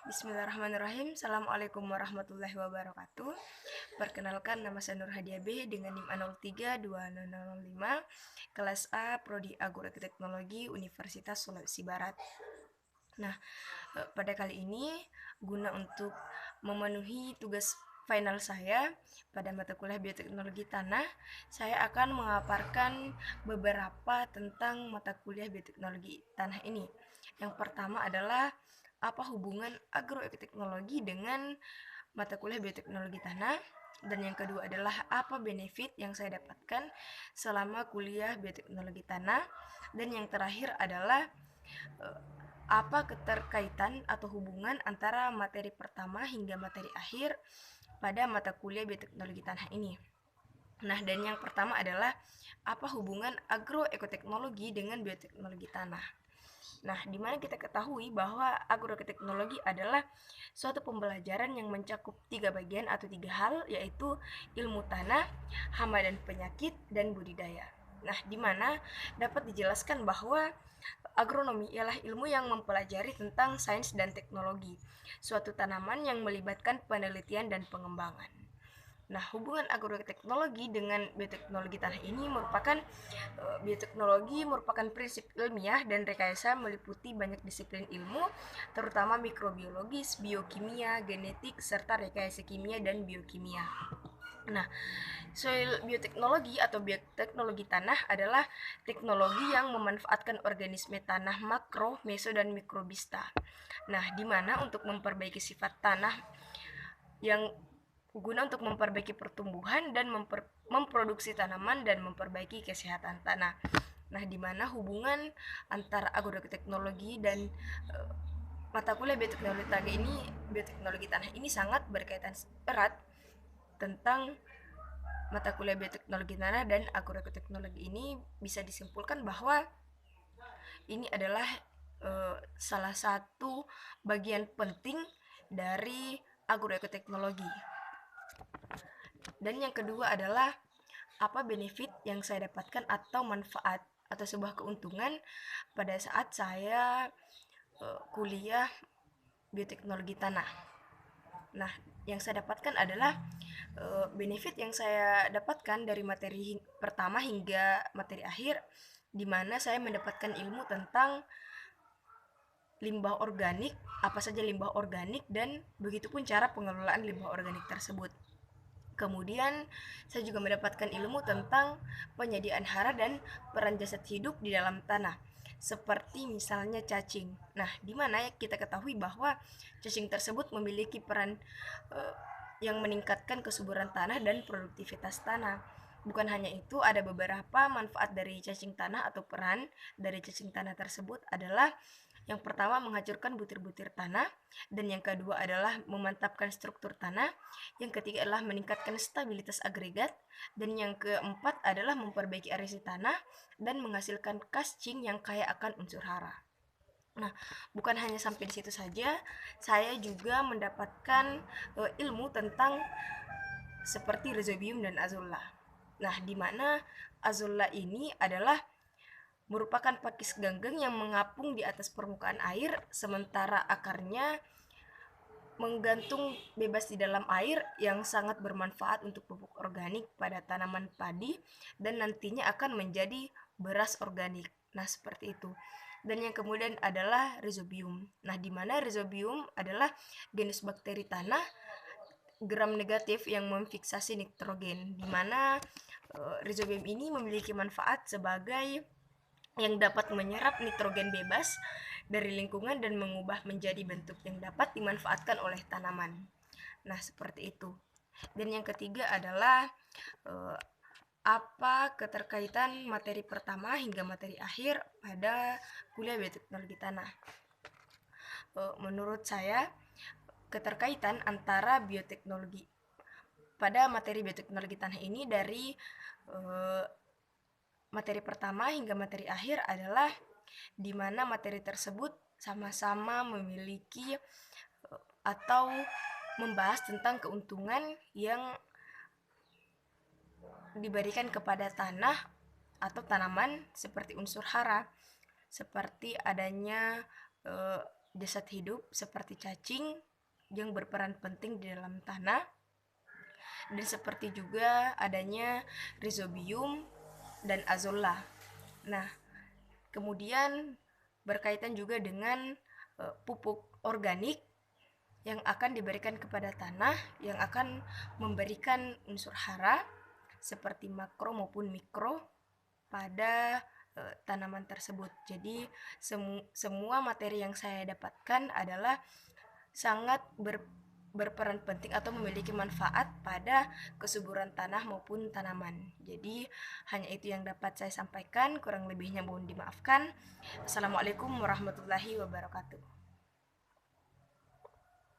Bismillahirrahmanirrahim. Assalamualaikum warahmatullahi wabarakatuh. Perkenalkan, nama saya Nur Hadiah B dengan NIM A032005, kelas A, Prodi Agroteknologi Universitas Sulawesi Barat. Nah, pada kali ini guna untuk memenuhi tugas final saya pada mata kuliah bioteknologi tanah, saya akan mengaparkan beberapa tentang mata kuliah bioteknologi tanah ini. Yang pertama adalah apa hubungan agroteknologi dengan mata kuliah bioteknologi tanah, dan yang kedua adalah apa benefit yang saya dapatkan selama kuliah bioteknologi tanah, dan yang terakhir adalah apa keterkaitan atau hubungan antara materi pertama hingga materi akhir pada mata kuliah bioteknologi tanah ini. Nah, dan yang pertama adalah apa hubungan agroekoteknologi dengan bioteknologi tanah. Nah, di mana kita ketahui bahwa agroteknologi adalah suatu pembelajaran yang mencakup 3 bagian atau 3 hal, yaitu ilmu tanah, hama dan penyakit, dan budidaya. Nah, di mana dapat dijelaskan bahwa agronomi ialah ilmu yang mempelajari tentang sains dan teknologi suatu tanaman yang melibatkan penelitian dan pengembangan. Nah, hubungan agroteknologi dengan bioteknologi tanah ini merupakan bioteknologi merupakan prinsip ilmiah dan rekayasa meliputi banyak disiplin ilmu, terutama mikrobiologis, biokimia, genetik, serta rekayasa kimia dan biokimia. Nah, soil bioteknologi atau bioteknologi tanah adalah teknologi yang memanfaatkan organisme tanah makro, meso, dan mikrobista. Nah, di mana untuk memperbaiki sifat tanah yang guna untuk memperbaiki pertumbuhan dan memproduksi tanaman dan memperbaiki kesehatan tanah. Nah, di mana hubungan antara agroteknologi dan mata kuliah bioteknologi tanah ini sangat berkaitan erat tentang mata kuliah bioteknologi tanah dan agroteknologi ini. Bisa disimpulkan bahwa ini adalah salah satu bagian penting dari agroteknologi. Dan yang kedua adalah apa benefit yang saya dapatkan atau manfaat atau sebuah keuntungan pada saat saya kuliah bioteknologi tanah. Nah, yang saya dapatkan adalah benefit yang saya dapatkan dari materi pertama hingga materi akhir, di mana saya mendapatkan ilmu tentang limbah organik, apa saja limbah organik, dan begitupun cara pengelolaan limbah organik tersebut. Kemudian saya juga mendapatkan ilmu tentang penyediaan hara dan peran jasad hidup di dalam tanah, seperti misalnya cacing. Nah, di mana kita ketahui bahwa cacing tersebut memiliki peran yang meningkatkan kesuburan tanah dan produktivitas tanah. Bukan hanya itu, ada beberapa manfaat dari cacing tanah atau peran dari cacing tanah tersebut adalah yang pertama menghancurkan butir-butir tanah, dan yang kedua adalah memantapkan struktur tanah, yang ketiga adalah meningkatkan stabilitas agregat, dan yang keempat adalah memperbaiki eresi tanah dan menghasilkan kascing yang kaya akan unsur hara. Nah, bukan hanya sampai di situ saja, saya juga mendapatkan ilmu tentang seperti rhizobium dan azolla. Nah, di mana azolla ini adalah merupakan pakis ganggeng yang mengapung di atas permukaan air, sementara akarnya menggantung bebas di dalam air, yang sangat bermanfaat untuk pupuk organik pada tanaman padi dan nantinya akan menjadi beras organik. Nah, seperti itu. Dan yang kemudian adalah rhizobium. Nah, di mana rhizobium adalah genus bakteri tanah gram negatif yang memfiksasi nitrogen, di mana rhizobium ini memiliki manfaat sebagai yang dapat menyerap nitrogen bebas dari lingkungan dan mengubah menjadi bentuk yang dapat dimanfaatkan oleh tanaman. Nah, seperti itu. Dan yang ketiga adalah apa keterkaitan materi pertama hingga materi akhir pada kuliah bioteknologi tanah. Menurut saya, keterkaitan antara bioteknologi pada materi bioteknologi tanah ini dari materi pertama hingga materi akhir adalah di mana materi tersebut sama-sama memiliki atau membahas tentang keuntungan yang diberikan kepada tanah atau tanaman seperti unsur hara, seperti adanya jasad hidup seperti cacing yang berperan penting di dalam tanah, dan seperti juga adanya rhizobium dan azolla. Nah, kemudian berkaitan juga dengan pupuk organik yang akan diberikan kepada tanah yang akan memberikan unsur hara seperti makro maupun mikro pada tanaman tersebut. Jadi semua materi yang saya dapatkan adalah sangat berperan penting atau memiliki manfaat pada kesuburan tanah maupun tanaman. Jadi hanya itu yang dapat saya sampaikan, kurang lebihnya mohon dimaafkan. Assalamualaikum warahmatullahi wabarakatuh.